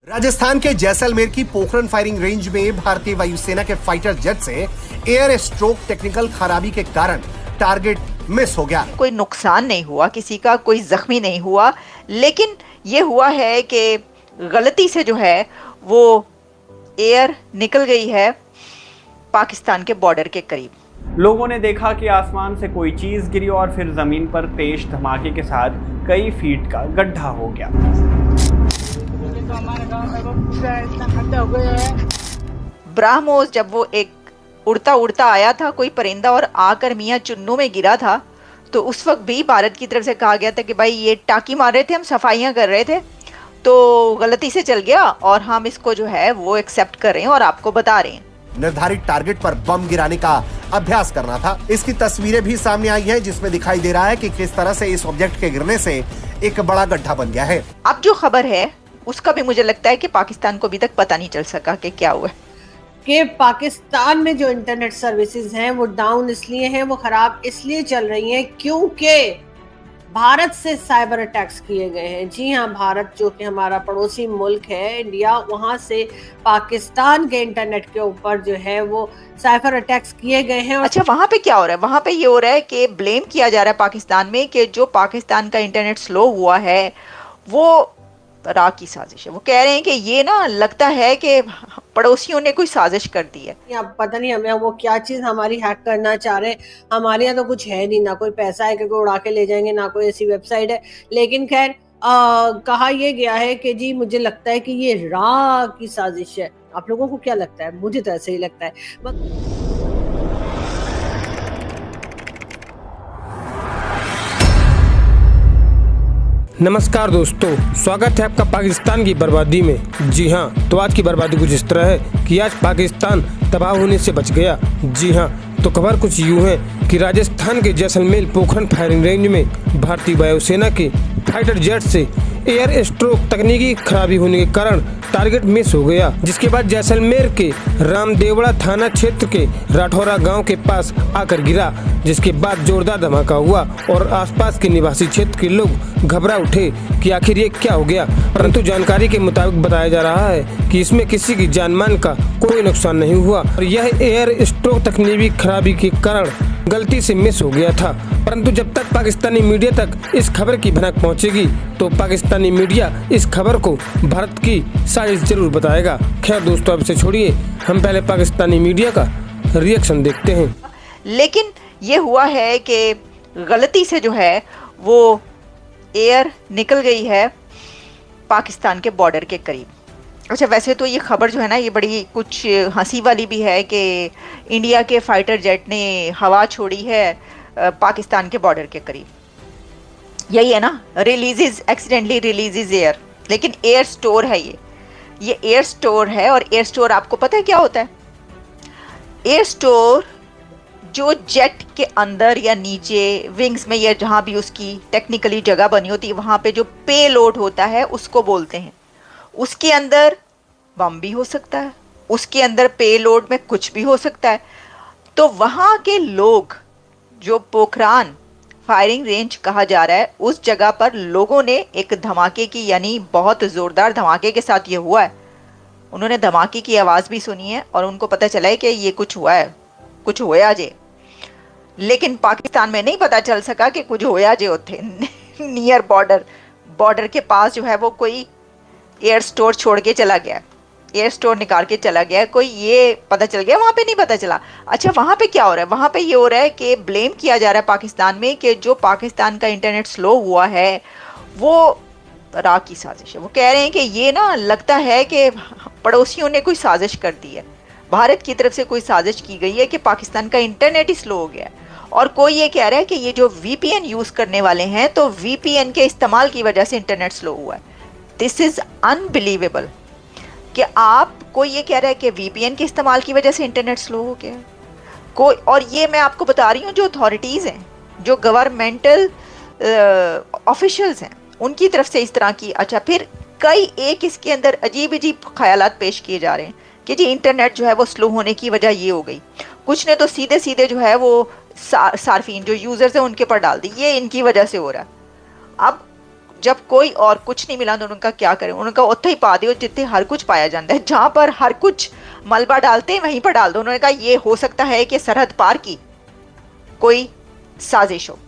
राजस्थान के जैसलमेर की Pokhran firing range में भारतीय वायुसेना के फाइटर जेट से एयर स्ट्रोक टेक्निकल खराबी के कारण टारगेट मिस हो गया। कोई नुकसान नहीं हुआ किसी का, कोई जख्मी नहीं हुआ, लेकिन ये हुआ है कि गलती से जो है वो एयर निकल गई है पाकिस्तान के बॉर्डर के करीब। लोगों ने देखा कि आसमान से कोई चीज गिरी और फिर जमीन पर तेज धमाके के साथ कई फीट का गड्ढा हो गया। ब्राह्मोस जब वो एक उड़ता उड़ता आया था, कोई परिंदा, और आकर मियां चुन्नू में गिरा था, तो उस वक्त भी भारत की तरफ से कहा गया था कि भाई ये टाकी मार रहे थे, हम सफाइयां कर रहे थे, तो गलती से चल गया और हम इसको जो है वो एक्सेप्ट कर रहे हैं और आपको बता रहे हैं। निर्धारित टारगेट पर बम गिराने का अभ्यास करना था। इसकी तस्वीरें भी सामने आई हैं, जिसमें दिखाई दे रहा है कि किस तरह से इस ऑब्जेक्ट के गिरने से एक बड़ा गड्ढा बन गया है। अब जो खबर है उसका भी मुझे लगता है कि पाकिस्तान को अभी तक पता नहीं चल सका कि क्या हुआ कि पाकिस्तान में जो इंटरनेट सर्विसेज हैं वो डाउन इसलिए हैं, वो खराब इसलिए चल रही हैं क्योंकि भारत से साइबर अटैक्स किए गए हैं। जी हाँ, भारत जो कि हमारा पड़ोसी मुल्क है इंडिया, वहां से पाकिस्तान के इंटरनेट के ऊपर जो है वो साइबर अटैक्स किए गए हैं। अच्छा, वहां पे क्या हो रहा है? वहां पे ये हो रहा है कि ब्लेम किया जा रहा है पाकिस्तान में कि जो पाकिस्तान का इंटरनेट स्लो हुआ है वो रा की साजिश है। वो कह रहे हैं कि ये ना लगता है कि पड़ोसियों ने कोई साजिश कर दी है। अब पता नहीं हमें वो क्या चीज हमारी हैक करना चाह रहे हैं। हमारे यहाँ तो कुछ है नहीं, ना कोई पैसा है कि कोई उड़ा के ले जाएंगे, ना कोई ऐसी वेबसाइट है। लेकिन खैर कहा यह गया है कि जी मुझे लगता है कि ये रा की साजिश है। आप लोगों को क्या लगता है? मुझे तो ऐसे ही लगता है। नमस्कार दोस्तों, स्वागत है आपका पाकिस्तान की बर्बादी में। जी हाँ, तो आज की बर्बादी कुछ इस तरह है कि आज पाकिस्तान तबाह होने से बच गया। जी हाँ, तो खबर कुछ यूँ है कि राजस्थान के जैसलमेर पोखरण फायरिंग रेंज में भारतीय वायुसेना के फाइटर जेट से एयर स्ट्रोक तकनीकी खराबी होने के कारण टारगेट मिस हो गया, जिसके बाद जैसलमेर के रामदेवड़ा थाना क्षेत्र के राठौरा गांव के पास आकर गिरा, जिसके बाद जोरदार धमाका हुआ और आसपास के निवासी क्षेत्र के लोग घबरा उठे कि आखिर ये क्या हो गया। परंतु जानकारी के मुताबिक बताया जा रहा है कि इसमें किसी की जान मान का कोई नुकसान नहीं हुआ और यह एयर स्ट्रोक तकनीकी खराबी के कारण गलती से मिस हो गया था। परंतु जब तक पाकिस्तानी मीडिया तक इस खबर की भनक पहुंचेगी तो पाकिस्तानी मीडिया इस खबर को भारत की साजिश जरूर बताएगा। खैर दोस्तों, अब इसे छोड़िए, हम पहले पाकिस्तानी मीडिया का रिएक्शन देखते हैं। लेकिन ये हुआ है कि गलती से जो है वो एयर निकल गई है पाकिस्तान के बॉर्डर के करीब। अच्छा, वैसे तो ये खबर जो है ना, ये बड़ी कुछ हंसी वाली भी है कि इंडिया के फाइटर जेट ने हवा छोड़ी है पाकिस्तान के बॉर्डर के करीब। यही है ना, रिलीजेज एक्सीडेंटली रिलीजेज एयर, लेकिन एयर स्टोर है ये एयर स्टोर है। और एयर स्टोर आपको पता है क्या होता है? एयर स्टोर जो जेट के अंदर या नीचे विंग्स में या जहाँ भी उसकी टेक्निकली जगह बनी होती है, वहाँ पे जो पे लोड होता है उसको बोलते हैं। उसके अंदर बम भी हो सकता है, उसके अंदर पे लोड में कुछ भी हो सकता है। तो वहाँ के लोग, जो पोखरान फायरिंग रेंज कहा जा रहा है, उस जगह पर लोगों ने एक धमाके की, यानी बहुत ज़ोरदार धमाके के साथ ये हुआ है, उन्होंने धमाके की आवाज़ भी सुनी है और उनको पता चला है कि ये कुछ हुआ है, कुछ होया जे। लेकिन पाकिस्तान में नहीं पता चल सका कि कुछ होया जे होते नियर बॉर्डर के पास जो है वो कोई एयर स्टोर छोड़ के चला गया, एयर स्टोर निकाल के चला गया कोई, ये पता चल गया, वहाँ पे नहीं पता चला। अच्छा, वहाँ पे क्या हो रहा है? वहाँ पे ये हो रहा है कि ब्लेम किया जा रहा है पाकिस्तान में कि जो पाकिस्तान का इंटरनेट स्लो हुआ है वो रा की साजिश है। वो कह रहे हैं कि ये ना लगता है कि पड़ोसियों ने कोई साजिश कर दी है, भारत की तरफ से कोई साजिश की गई है कि पाकिस्तान का इंटरनेट ही स्लो हो गया है। और कोई ये कह रहा है कि ये जो VPN यूज़ करने वाले हैं, तो VPN के इस्तेमाल की वजह से इंटरनेट स्लो हुआ है। दिस इज़ अनबिलीवेबल कि आप, कोई ये कह रहा है कि VPN के इस्तेमाल की वजह से इंटरनेट स्लो हो गया कोई, और ये मैं आपको बता रही हूँ जो अथॉरिटीज़ हैं, जो गवर्नमेंटल ऑफिशियल्स हैं, उनकी तरफ से इस तरह की। अच्छा, फिर कई एक इसके अंदर अजीब अजीब ख्यालात पेश किए जा रहे हैं कि जी इंटरनेट जो है वो स्लो होने की वजह ये हो गई। कुछ ने तो सीधे सीधे जो है वो सार्फिन जो यूज़र्स हैं उनके पर डाल दी, ये इनकी वजह से हो रहा है। अब जब कोई और कुछ नहीं मिला तो उनका क्या करें, उनका उत्थे ही पा दियो जितने हर कुछ पाया जाता है। जहां पर हर कुछ मलबा डालते हैं वहीं पर डाल दो। उन्होंने कहा ये हो सकता है कि सरहद पार की कोई साजिश हो।